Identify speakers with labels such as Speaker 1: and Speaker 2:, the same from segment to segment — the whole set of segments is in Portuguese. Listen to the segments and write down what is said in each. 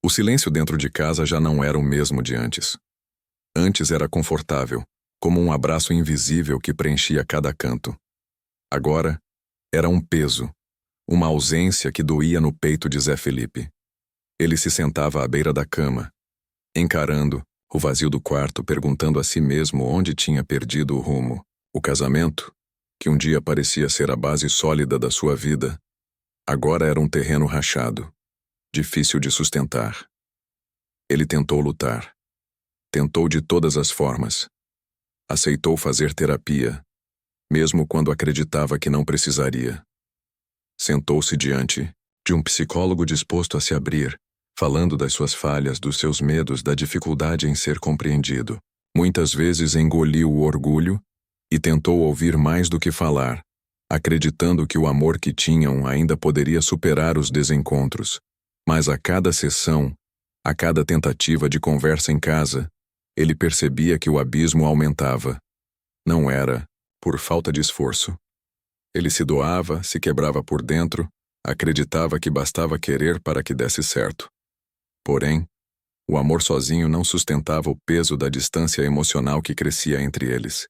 Speaker 1: O silêncio dentro de casa já não era o mesmo de antes. Antes era confortável, como um abraço invisível que preenchia cada canto. Agora, era um peso, uma ausência que doía no peito de Zé Felipe. Ele se sentava à beira da cama, encarando o vazio do quarto, perguntando a si mesmo onde tinha perdido o rumo. O casamento, que um dia parecia ser a base sólida da sua vida, agora era um terreno rachado, difícil de sustentar. Ele tentou lutar. Tentou de todas as formas. Aceitou fazer terapia, mesmo quando acreditava que não precisaria. Sentou-se diante de um psicólogo disposto a se abrir, falando das suas falhas, dos seus medos, da dificuldade em ser compreendido. Muitas vezes engoliu o orgulho e tentou ouvir mais do que falar, acreditando que o amor que tinham ainda poderia superar os desencontros. Mas a cada sessão, a cada tentativa de conversa em casa, ele percebia que o abismo aumentava. Não era por falta de esforço. Ele se doava, se quebrava por dentro, acreditava que bastava querer para que desse certo. Porém, o amor sozinho não sustentava o peso da distância emocional que crescia entre eles.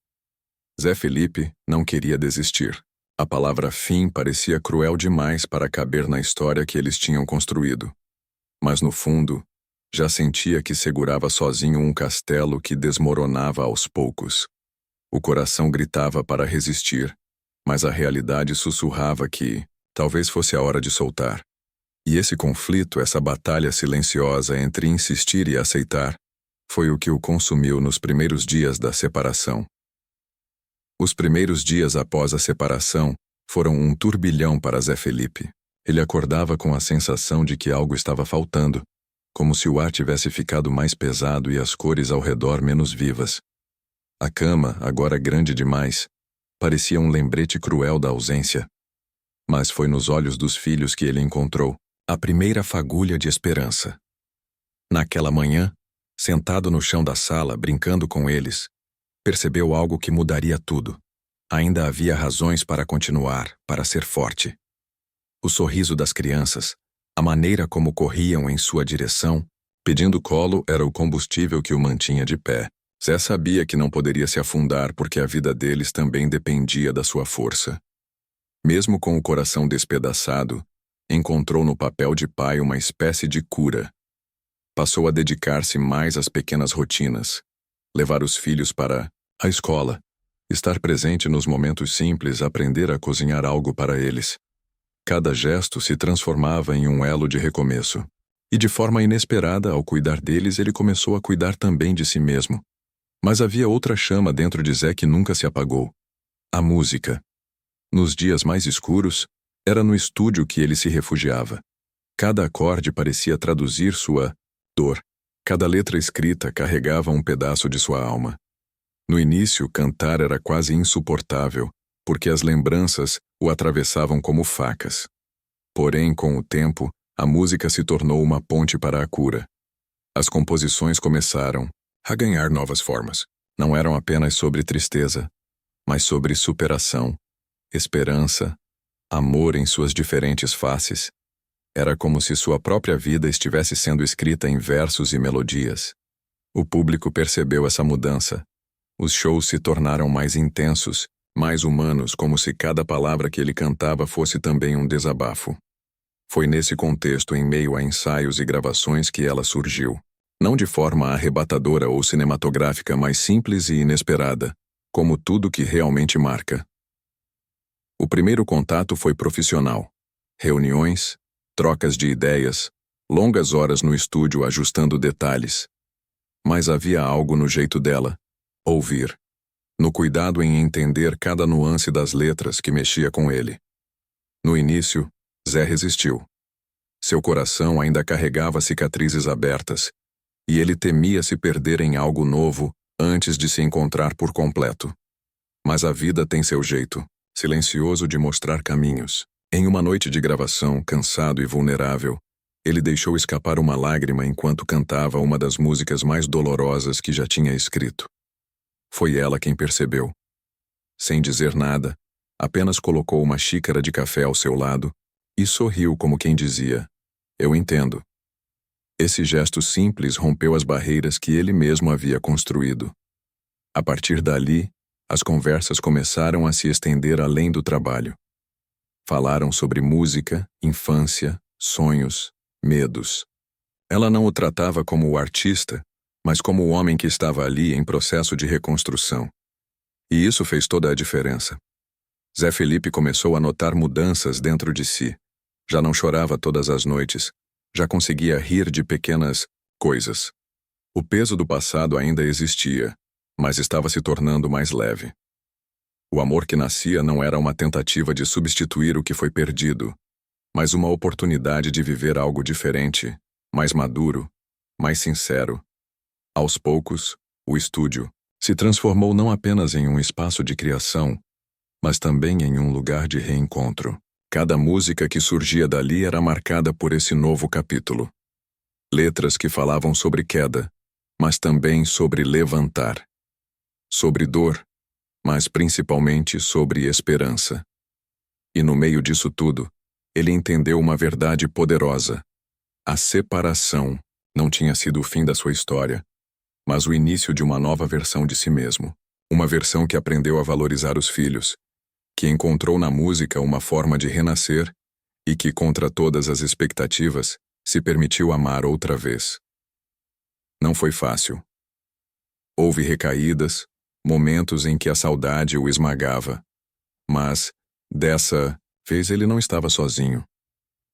Speaker 1: Zé Felipe não queria desistir. A palavra fim parecia cruel demais para caber na história que eles tinham construído. Mas no fundo, já sentia que segurava sozinho um castelo que desmoronava aos poucos. O coração gritava para resistir, mas a realidade sussurrava que talvez fosse a hora de soltar. E esse conflito, essa batalha silenciosa entre insistir e aceitar, foi o que o consumiu nos primeiros dias da separação. Os primeiros dias após a separação foram um turbilhão para Zé Felipe. Ele acordava com a sensação de que algo estava faltando, como se o ar tivesse ficado mais pesado e as cores ao redor menos vivas. A cama, agora grande demais, parecia um lembrete cruel da ausência. Mas foi nos olhos dos filhos que ele encontrou a primeira fagulha de esperança. Naquela manhã, sentado no chão da sala, brincando com eles, percebeu algo que mudaria tudo. Ainda havia razões para continuar, para ser forte. O sorriso das crianças, a maneira como corriam em sua direção, pedindo colo, era o combustível que o mantinha de pé. Zé sabia que não poderia se afundar porque a vida deles também dependia da sua força. Mesmo com o coração despedaçado, encontrou no papel de pai uma espécie de cura. Passou a dedicar-se mais às pequenas rotinas, levar os filhos para a escola, estar presente nos momentos simples, aprender a cozinhar algo para eles. Cada gesto se transformava em um elo de recomeço. E de forma inesperada, ao cuidar deles, ele começou a cuidar também de si mesmo. Mas havia outra chama dentro de Zé que nunca se apagou: a música. Nos dias mais escuros, era no estúdio que ele se refugiava. Cada acorde parecia traduzir sua dor. Cada letra escrita carregava um pedaço de sua alma. No início, cantar era quase insuportável, porque as lembranças o atravessavam como facas. Porém, com o tempo, a música se tornou uma ponte para a cura. As composições começaram a ganhar novas formas. Não eram apenas sobre tristeza, mas sobre superação, esperança, amor em suas diferentes faces. Era como se sua própria vida estivesse sendo escrita em versos e melodias. O público percebeu essa mudança. Os shows se tornaram mais intensos, mais humanos, como se cada palavra que ele cantava fosse também um desabafo. Foi nesse contexto, em meio a ensaios e gravações, que ela surgiu. Não de forma arrebatadora ou cinematográfica, mas simples e inesperada, como tudo que realmente marca. O primeiro contato foi profissional. Reuniões, trocas de ideias, longas horas no estúdio ajustando detalhes. Mas havia algo no jeito dela: ouvir. No cuidado em entender cada nuance das letras que mexia com ele. No início, Zé resistiu. Seu coração ainda carregava cicatrizes abertas, e ele temia se perder em algo novo antes de se encontrar por completo. Mas a vida tem seu jeito, silencioso, de mostrar caminhos. Em uma noite de gravação, cansado e vulnerável, ele deixou escapar uma lágrima enquanto cantava uma das músicas mais dolorosas que já tinha escrito. Foi ela quem percebeu. Sem dizer nada, apenas colocou uma xícara de café ao seu lado e sorriu como quem dizia: "Eu entendo." Esse gesto simples rompeu as barreiras que ele mesmo havia construído. A partir dali, as conversas começaram a se estender além do trabalho. Falaram sobre música, infância, sonhos, medos. Ela não o tratava como o artista, mas como o homem que estava ali em processo de reconstrução. E isso fez toda a diferença. Zé Felipe começou a notar mudanças dentro de si. Já não chorava todas as noites. Já conseguia rir de pequenas coisas. O peso do passado ainda existia, mas estava se tornando mais leve. O amor que nascia não era uma tentativa de substituir o que foi perdido, mas uma oportunidade de viver algo diferente, mais maduro, mais sincero. Aos poucos, o estúdio se transformou não apenas em um espaço de criação, mas também em um lugar de reencontro. Cada música que surgia dali era marcada por esse novo capítulo. Letras que falavam sobre queda, mas também sobre levantar. Sobre dor, mas principalmente sobre esperança. E no meio disso tudo, ele entendeu uma verdade poderosa. A separação não tinha sido o fim da sua história, mas o início de uma nova versão de si mesmo. Uma versão que aprendeu a valorizar os filhos, que encontrou na música uma forma de renascer e que, contra todas as expectativas, se permitiu amar outra vez. Não foi fácil. Houve recaídas, momentos em que a saudade o esmagava. Mas, dessa vez, ele não estava sozinho.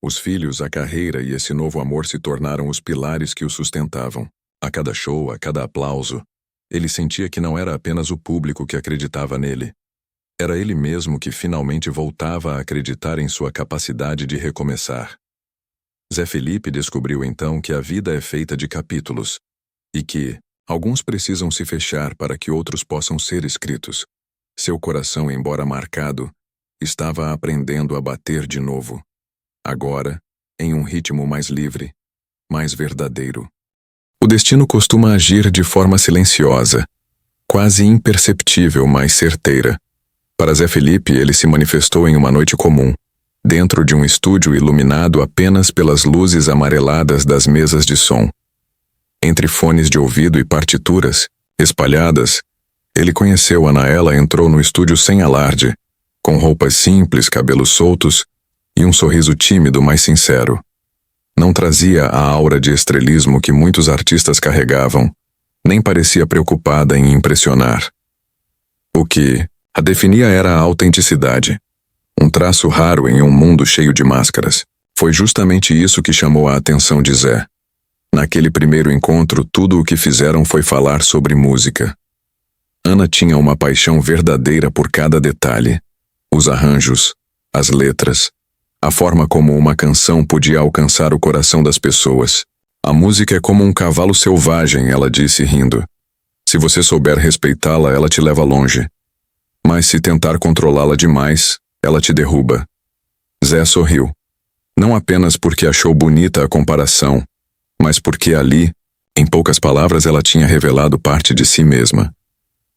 Speaker 1: Os filhos, a carreira e esse novo amor se tornaram os pilares que o sustentavam. A cada show, a cada aplauso, ele sentia que não era apenas o público que acreditava nele. Era ele mesmo que finalmente voltava a acreditar em sua capacidade de recomeçar. Zé Felipe descobriu então que a vida é feita de capítulos e que alguns precisam se fechar para que outros possam ser escritos. Seu coração, embora marcado, estava aprendendo a bater de novo. Agora, em um ritmo mais livre, mais verdadeiro. O destino costuma agir de forma silenciosa, quase imperceptível, mas certeira. Para Zé Felipe, ele se manifestou em uma noite comum, dentro de um estúdio iluminado apenas pelas luzes amareladas das mesas de som. Entre fones de ouvido e partituras, espalhadas, ele conheceu Anaela. Entrou no estúdio sem alarde, com roupas simples, cabelos soltos e um sorriso tímido, mas sincero. Não trazia a aura de estrelismo que muitos artistas carregavam, nem parecia preocupada em impressionar. O que a definia era a autenticidade, um traço raro em um mundo cheio de máscaras. Foi justamente isso que chamou a atenção de Zé. Naquele primeiro encontro, tudo o que fizeram foi falar sobre música. Ana tinha uma paixão verdadeira por cada detalhe. Os arranjos, as letras, a forma como uma canção podia alcançar o coração das pessoas. A música é como um cavalo selvagem, ela disse rindo. Se você souber respeitá-la, ela te leva longe. Mas se tentar controlá-la demais, ela te derruba. Zé sorriu. Não apenas porque achou bonita a comparação, mas porque ali, em poucas palavras, ela tinha revelado parte de si mesma.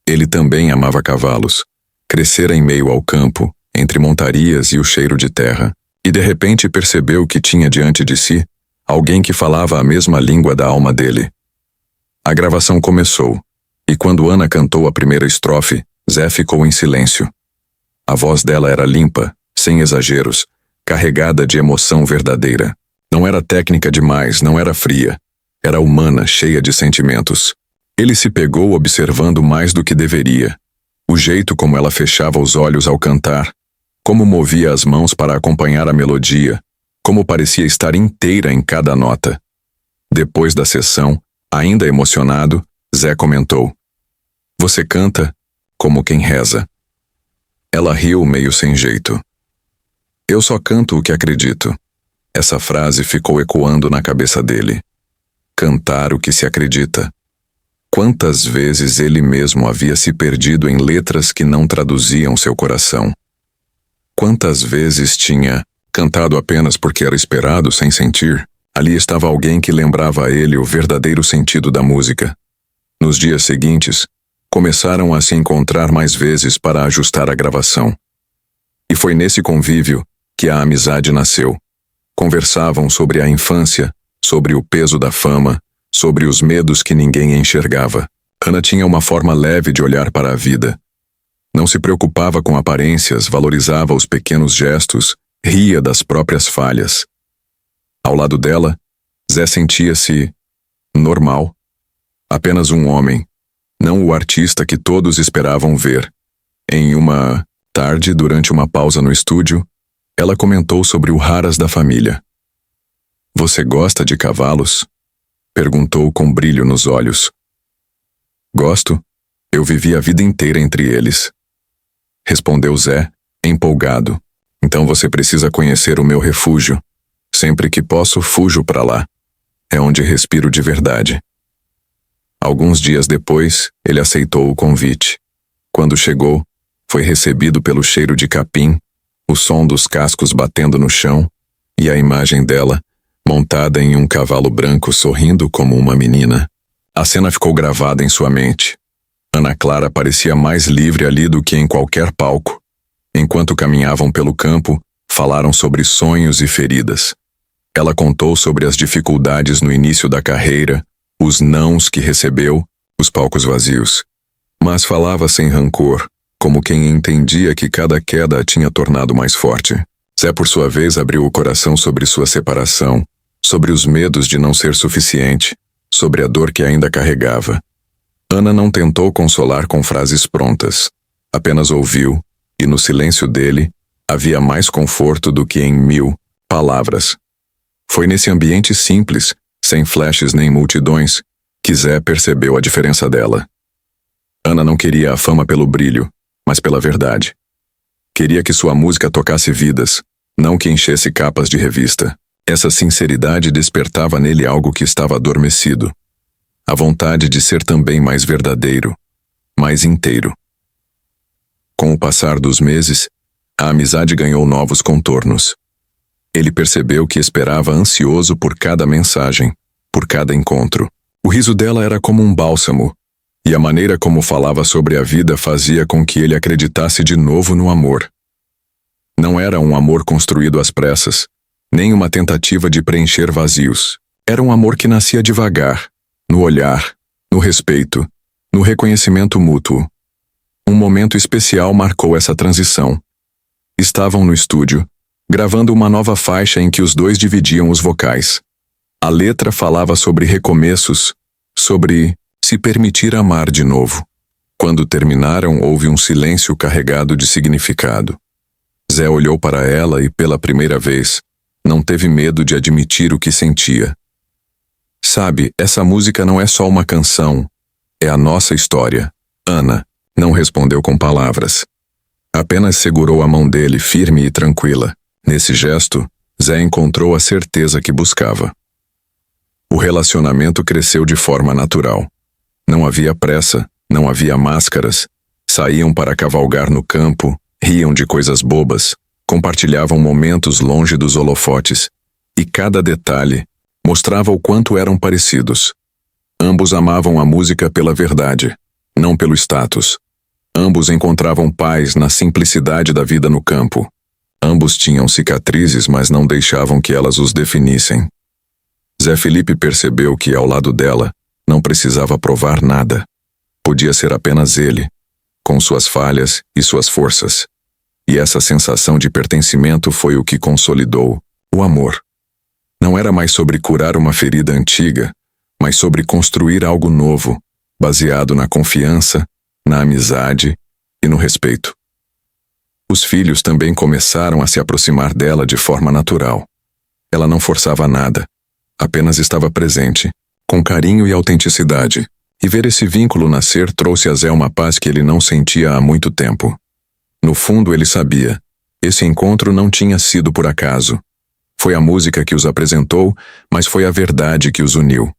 Speaker 1: Ele também amava cavalos. Crescera em meio ao campo, entre montarias e o cheiro de terra. E de repente percebeu que tinha diante de si alguém que falava a mesma língua da alma dele. A gravação começou, e quando Ana cantou a primeira estrofe, Zé ficou em silêncio. A voz dela era limpa, sem exageros, carregada de emoção verdadeira. Não era técnica demais, não era fria. Era humana, cheia de sentimentos. Ele se pegou observando mais do que deveria. O jeito como ela fechava os olhos ao cantar, como movia as mãos para acompanhar a melodia, como parecia estar inteira em cada nota. Depois da sessão, ainda emocionado, Zé comentou: "Você canta como quem reza." Ela riu meio sem jeito. "Eu só canto o que acredito." Essa frase ficou ecoando na cabeça dele. Cantar o que se acredita. Quantas vezes ele mesmo havia se perdido em letras que não traduziam seu coração. Quantas vezes tinha cantado apenas porque era esperado, sem sentir. Ali estava alguém que lembrava a ele o verdadeiro sentido da música. Nos dias seguintes, começaram a se encontrar mais vezes para ajustar a gravação. E foi nesse convívio que a amizade nasceu. Conversavam sobre a infância, sobre o peso da fama, sobre os medos que ninguém enxergava. Ana tinha uma forma leve de olhar para a vida. Não se preocupava com aparências, valorizava os pequenos gestos, ria das próprias falhas. Ao lado dela, Zé sentia-se normal. Apenas um homem, não o artista que todos esperavam ver. Em uma tarde, durante uma pausa no estúdio, ela comentou sobre o raras da família. "Você gosta de cavalos?" perguntou com brilho nos olhos. "Gosto. Eu vivi a vida inteira entre eles", respondeu Zé, empolgado. "Então você precisa conhecer o meu refúgio. Sempre que posso, fujo para lá. É onde respiro de verdade." Alguns dias depois, ele aceitou o convite. Quando chegou, foi recebido pelo cheiro de capim, o som dos cascos batendo no chão e a imagem dela, montada em um cavalo branco sorrindo como uma menina. A cena ficou gravada em sua mente. Ana Clara parecia mais livre ali do que em qualquer palco. Enquanto caminhavam pelo campo, falaram sobre sonhos e feridas. Ela contou sobre as dificuldades no início da carreira, os nãos que recebeu, os palcos vazios. Mas falava sem rancor, como quem entendia que cada queda a tinha tornado mais forte. Zé, por sua vez, abriu o coração sobre sua separação, sobre os medos de não ser suficiente, sobre a dor que ainda carregava. Ana não tentou consolar com frases prontas. Apenas ouviu, e no silêncio dele, havia mais conforto do que em 1000 palavras. Foi nesse ambiente simples, sem flashes nem multidões, que Zé percebeu a diferença dela. Ana não queria a fama pelo brilho, mas pela verdade. Queria que sua música tocasse vidas, não que enchesse capas de revista. Essa sinceridade despertava nele algo que estava adormecido. A vontade de ser também mais verdadeiro, mais inteiro. Com o passar dos meses, a amizade ganhou novos contornos. Ele percebeu que esperava ansioso por cada mensagem, por cada encontro. O riso dela era como um bálsamo, e a maneira como falava sobre a vida fazia com que ele acreditasse de novo no amor. Não era um amor construído às pressas, nem uma tentativa de preencher vazios. Era um amor que nascia devagar, no olhar, no respeito, no reconhecimento mútuo. Um momento especial marcou essa transição. Estavam no estúdio, gravando uma nova faixa em que os dois dividiam os vocais. A letra falava sobre recomeços, sobre se permitir amar de novo. Quando terminaram, houve um silêncio carregado de significado. Zé olhou para ela e, pela primeira vez, não teve medo de admitir o que sentia. "Sabe, essa música não é só uma canção, é a nossa história." Ana não respondeu com palavras. Apenas segurou a mão dele firme e tranquila. Nesse gesto, Zé encontrou a certeza que buscava. O relacionamento cresceu de forma natural. Não havia pressa, não havia máscaras. Saíam para cavalgar no campo, riam de coisas bobas, compartilhavam momentos longe dos holofotes, e cada detalhe mostrava o quanto eram parecidos. Ambos amavam a música pela verdade, não pelo status. Ambos encontravam paz na simplicidade da vida no campo. Ambos tinham cicatrizes, mas não deixavam que elas os definissem. Zé Felipe percebeu que, ao lado dela, não precisava provar nada. Podia ser apenas ele, com suas falhas e suas forças. E essa sensação de pertencimento foi o que consolidou o amor. Não era mais sobre curar uma ferida antiga, mas sobre construir algo novo, baseado na confiança, na amizade e no respeito. Os filhos também começaram a se aproximar dela de forma natural. Ela não forçava nada, apenas estava presente, com carinho e autenticidade. E ver esse vínculo nascer trouxe a Zé uma paz que ele não sentia há muito tempo. No fundo, ele sabia. Esse encontro não tinha sido por acaso. Foi a música que os apresentou, mas foi a verdade que os uniu.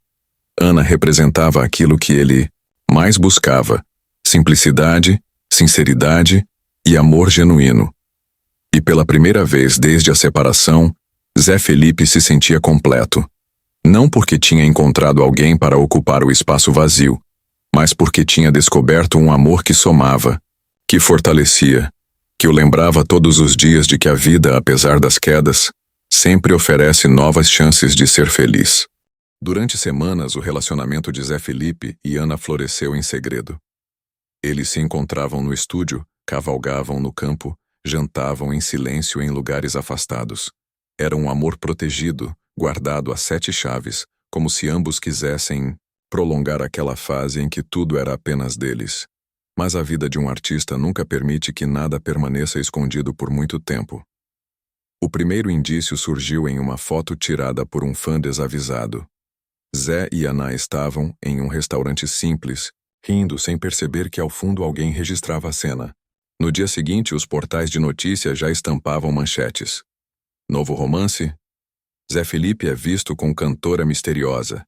Speaker 1: Ana representava aquilo que ele mais buscava: simplicidade, sinceridade e amor genuíno. E pela primeira vez desde a separação, Zé Felipe se sentia completo. Não porque tinha encontrado alguém para ocupar o espaço vazio, mas porque tinha descoberto um amor que somava, que fortalecia, que o lembrava todos os dias de que a vida, apesar das quedas, sempre oferece novas chances de ser feliz. Durante semanas, o relacionamento de Zé Felipe e Ana floresceu em segredo. Eles se encontravam no estúdio, cavalgavam no campo, jantavam em silêncio em lugares afastados. Era um amor protegido, guardado a 7 chaves, como se ambos quisessem prolongar aquela fase em que tudo era apenas deles. Mas a vida de um artista nunca permite que nada permaneça escondido por muito tempo. O primeiro indício surgiu em uma foto tirada por um fã desavisado. Zé e Ana estavam em um restaurante simples, rindo sem perceber que ao fundo alguém registrava a cena. No dia seguinte, os portais de notícia já estampavam manchetes. Novo romance? Zé Felipe é visto com cantora misteriosa.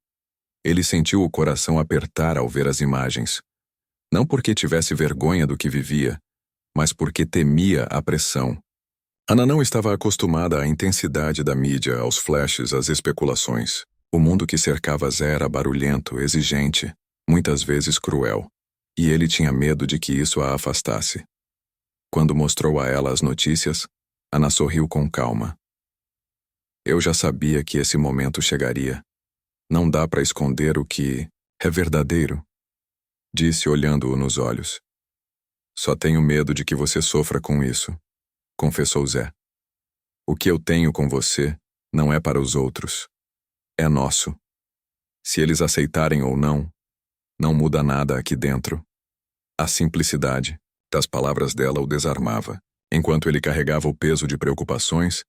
Speaker 1: Ele sentiu o coração apertar ao ver as imagens. Não porque tivesse vergonha do que vivia, mas porque temia a pressão. Ana não estava acostumada à intensidade da mídia, aos flashes, às especulações. O mundo que cercava Zé era barulhento, exigente, muitas vezes cruel. E ele tinha medo de que isso a afastasse. Quando mostrou a ela as notícias, Ana sorriu com calma. Eu já sabia que esse momento chegaria. Não dá para esconder o que é verdadeiro, disse olhando-o nos olhos. Só tenho medo de que você sofra com isso, confessou Zé. O que eu tenho com você não é para os outros. É nosso. Se eles aceitarem ou não, não muda nada aqui dentro. A simplicidade das palavras dela o desarmava. Enquanto ele carregava o peso de preocupações,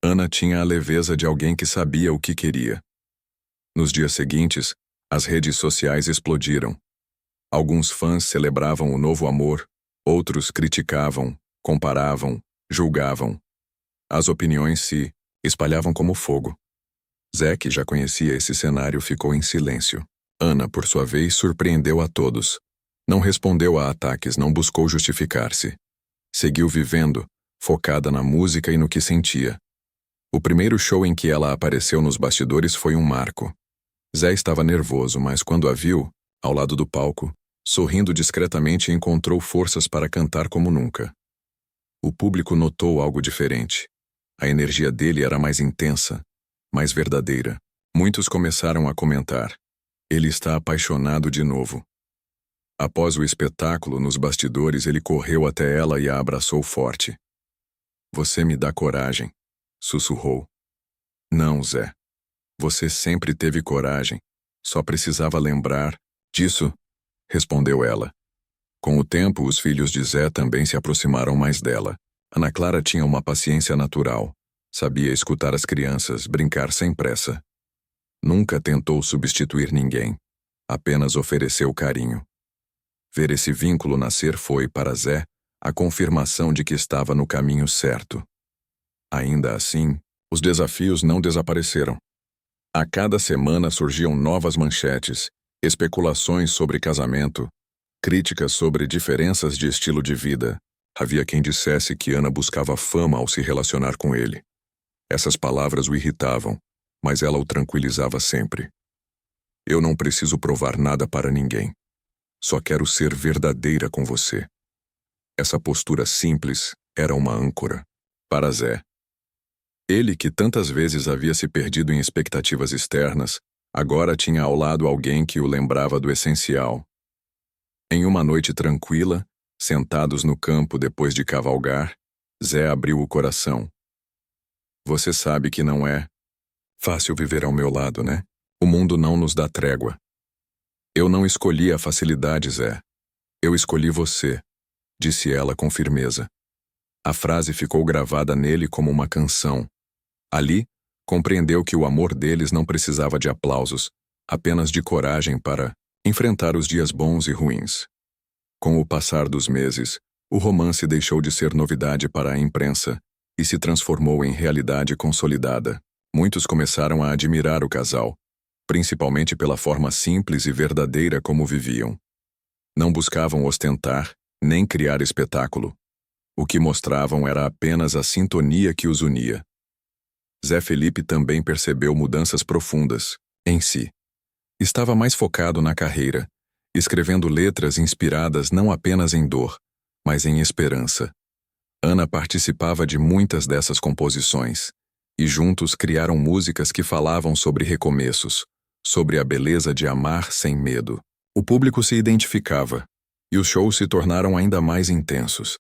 Speaker 1: Ana tinha a leveza de alguém que sabia o que queria. Nos dias seguintes, as redes sociais explodiram. Alguns fãs celebravam o novo amor, outros criticavam, comparavam, julgavam. As opiniões se espalhavam como fogo. Zé, que já conhecia esse cenário, ficou em silêncio. Ana, por sua vez, surpreendeu a todos. Não respondeu a ataques, não buscou justificar-se. Seguiu vivendo, focada na música e no que sentia. O primeiro show em que ela apareceu nos bastidores foi um marco. Zé estava nervoso, mas quando a viu, ao lado do palco, sorrindo discretamente, encontrou forças para cantar como nunca. O público notou algo diferente. A energia dele era mais intensa, mais verdadeira. Muitos começaram a comentar: ele está apaixonado de novo. Após o espetáculo, nos bastidores, ele correu até ela e a abraçou forte. Você me dá coragem, sussurrou. Não, Zé. Você sempre teve coragem. Só precisava lembrar disso, respondeu ela. Com o tempo, os filhos de Zé também se aproximaram mais dela. Ana Clara tinha uma paciência natural. Sabia escutar as crianças, brincar sem pressa. Nunca tentou substituir ninguém. Apenas ofereceu carinho. Ver esse vínculo nascer foi, para Zé, a confirmação de que estava no caminho certo. Ainda assim, os desafios não desapareceram. A cada semana surgiam novas manchetes, especulações sobre casamento, críticas sobre diferenças de estilo de vida. Havia quem dissesse que Ana buscava fama ao se relacionar com ele. Essas palavras o irritavam, mas ela o tranquilizava sempre. Eu não preciso provar nada para ninguém. Só quero ser verdadeira com você. Essa postura simples era uma âncora para Zé. Ele, que tantas vezes havia se perdido em expectativas externas, agora tinha ao lado alguém que o lembrava do essencial. Em uma noite tranquila, sentados no campo depois de cavalgar, Zé abriu o coração. Você sabe que não é fácil viver ao meu lado, né? O mundo não nos dá trégua. Eu não escolhi a facilidade, Zé. Eu escolhi você, disse ela com firmeza. A frase ficou gravada nele como uma canção. Ali, compreendeu que o amor deles não precisava de aplausos, apenas de coragem para enfrentar os dias bons e ruins. Com o passar dos meses, o romance deixou de ser novidade para a imprensa e se transformou em realidade consolidada. Muitos começaram a admirar o casal, principalmente pela forma simples e verdadeira como viviam. Não buscavam ostentar, nem criar espetáculo. O que mostravam era apenas a sintonia que os unia. Zé Felipe também percebeu mudanças profundas em si. Estava mais focado na carreira, escrevendo letras inspiradas não apenas em dor, mas em esperança. Ana participava de muitas dessas composições, e juntos criaram músicas que falavam sobre recomeços, sobre a beleza de amar sem medo. O público se identificava, e os shows se tornaram ainda mais intensos.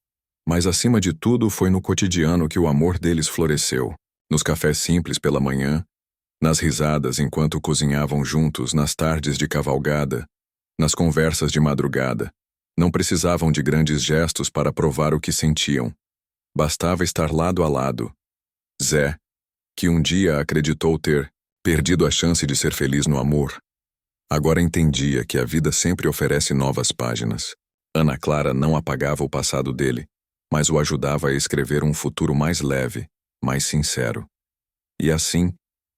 Speaker 1: Mas acima de tudo foi no cotidiano que o amor deles floresceu, nos cafés simples pela manhã, nas risadas enquanto cozinhavam juntos nas tardes de cavalgada, nas conversas de madrugada. Não precisavam de grandes gestos para provar o que sentiam. Bastava estar lado a lado. Zé, que um dia acreditou ter perdido a chance de ser feliz no amor, agora entendia que a vida sempre oferece novas páginas. Ana Clara não apagava o passado dele, mas o ajudava a escrever um futuro mais leve, mais sincero. E assim,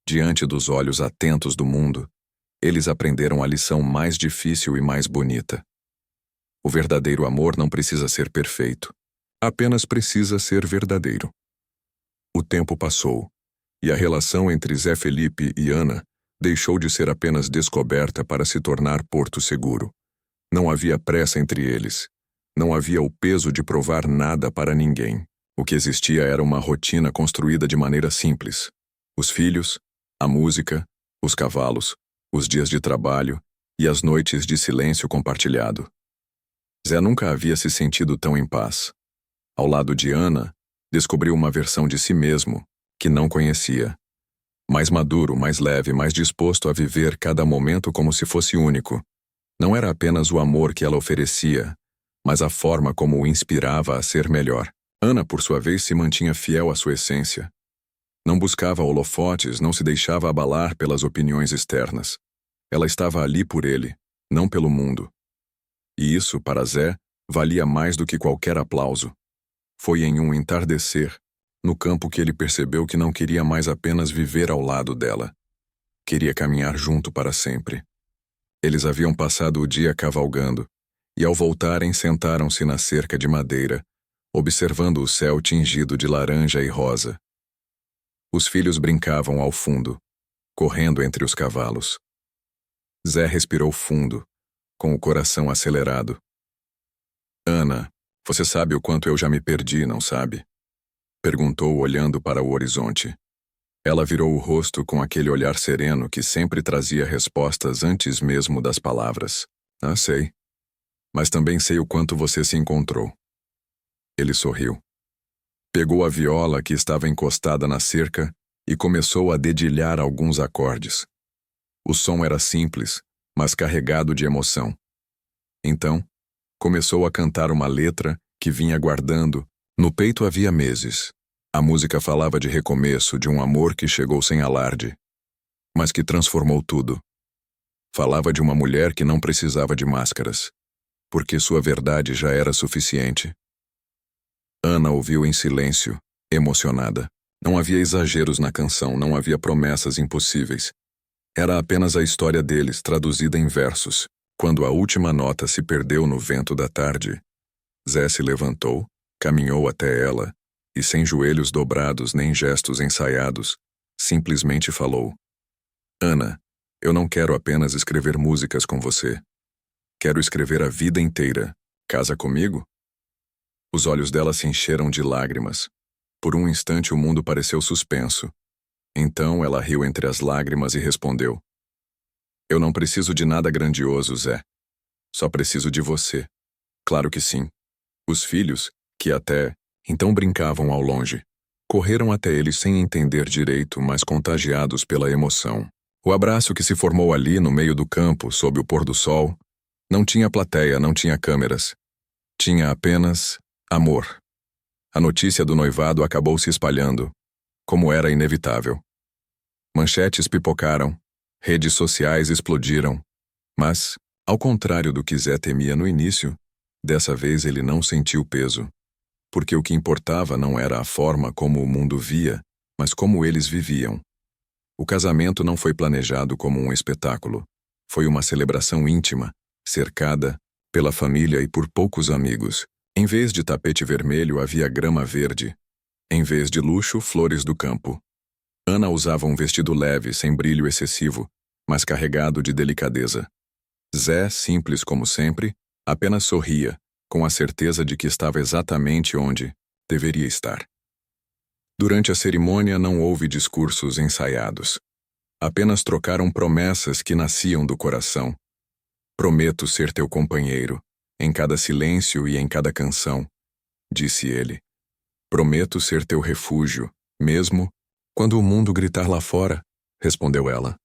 Speaker 1: diante dos olhos atentos do mundo, eles aprenderam a lição mais difícil e mais bonita. O verdadeiro amor não precisa ser perfeito, apenas precisa ser verdadeiro. O tempo passou, e a relação entre Zé Felipe e Ana deixou de ser apenas descoberta para se tornar porto seguro. Não havia pressa entre eles. Não havia o peso de provar nada para ninguém. O que existia era uma rotina construída de maneira simples. Os filhos, a música, os cavalos, os dias de trabalho e as noites de silêncio compartilhado. Zé nunca havia se sentido tão em paz. Ao lado de Ana, descobriu uma versão de si mesmo que não conhecia. Mais maduro, mais leve, mais disposto a viver cada momento como se fosse único. Não era apenas o amor que ela oferecia, mas a forma como o inspirava a ser melhor. Ana, por sua vez, se mantinha fiel à sua essência. Não buscava holofotes, não se deixava abalar pelas opiniões externas. Ela estava ali por ele, não pelo mundo. E isso, para Zé, valia mais do que qualquer aplauso. Foi em um entardecer, no campo, que ele percebeu que não queria mais apenas viver ao lado dela. Queria caminhar junto para sempre. Eles haviam passado o dia cavalgando, e ao voltarem sentaram-se na cerca de madeira, observando o céu tingido de laranja e rosa. Os filhos brincavam ao fundo, correndo entre os cavalos. Zé respirou fundo, com o coração acelerado. Ana, você sabe o quanto eu já me perdi, não sabe? Perguntou olhando para o horizonte. Ela virou o rosto com aquele olhar sereno que sempre trazia respostas antes mesmo das palavras. Ah, sei. Mas também sei o quanto você se encontrou. Ele sorriu. Pegou a viola que estava encostada na cerca e começou a dedilhar alguns acordes. O som era simples, mas carregado de emoção. Então, começou a cantar uma letra que vinha guardando no peito havia meses. A música falava de recomeço, de um amor que chegou sem alarde, mas que transformou tudo. Falava de uma mulher que não precisava de máscaras, porque sua verdade já era suficiente. Ana ouviu em silêncio, emocionada. Não havia exageros na canção, não havia promessas impossíveis. Era apenas a história deles, traduzida em versos. Quando a última nota se perdeu no vento da tarde, Zé se levantou, caminhou até ela e, sem joelhos dobrados nem gestos ensaiados, simplesmente falou: Ana, eu não quero apenas escrever músicas com você. Quero escrever a vida inteira. Casa comigo? Os olhos dela se encheram de lágrimas. Por um instante o mundo pareceu suspenso. Então ela riu entre as lágrimas e respondeu: Eu não preciso de nada grandioso, Zé. Só preciso de você. Claro que sim. Os filhos, que até então brincavam ao longe, correram até ele sem entender direito, mas contagiados pela emoção. O abraço que se formou ali no meio do campo, sob o pôr do sol, não tinha plateia, não tinha câmeras. Tinha apenas amor. A notícia do noivado acabou se espalhando, como era inevitável. Manchetes pipocaram, redes sociais explodiram, mas, ao contrário do que Zé temia no início, dessa vez ele não sentiu peso, porque o que importava não era a forma como o mundo via, mas como eles viviam. O casamento não foi planejado como um espetáculo. Foi uma celebração íntima, cercada pela família e por poucos amigos. Em vez de tapete vermelho, havia grama verde. Em vez de luxo, flores do campo. Ana usava um vestido leve, sem brilho excessivo, mas carregado de delicadeza. Zé, simples como sempre, apenas sorria, com a certeza de que estava exatamente onde deveria estar. Durante a cerimônia não houve discursos ensaiados. Apenas trocaram promessas que nasciam do coração. Prometo ser teu companheiro, em cada silêncio e em cada canção, disse ele. Prometo ser teu refúgio, mesmo quando o mundo gritar lá fora, respondeu ela.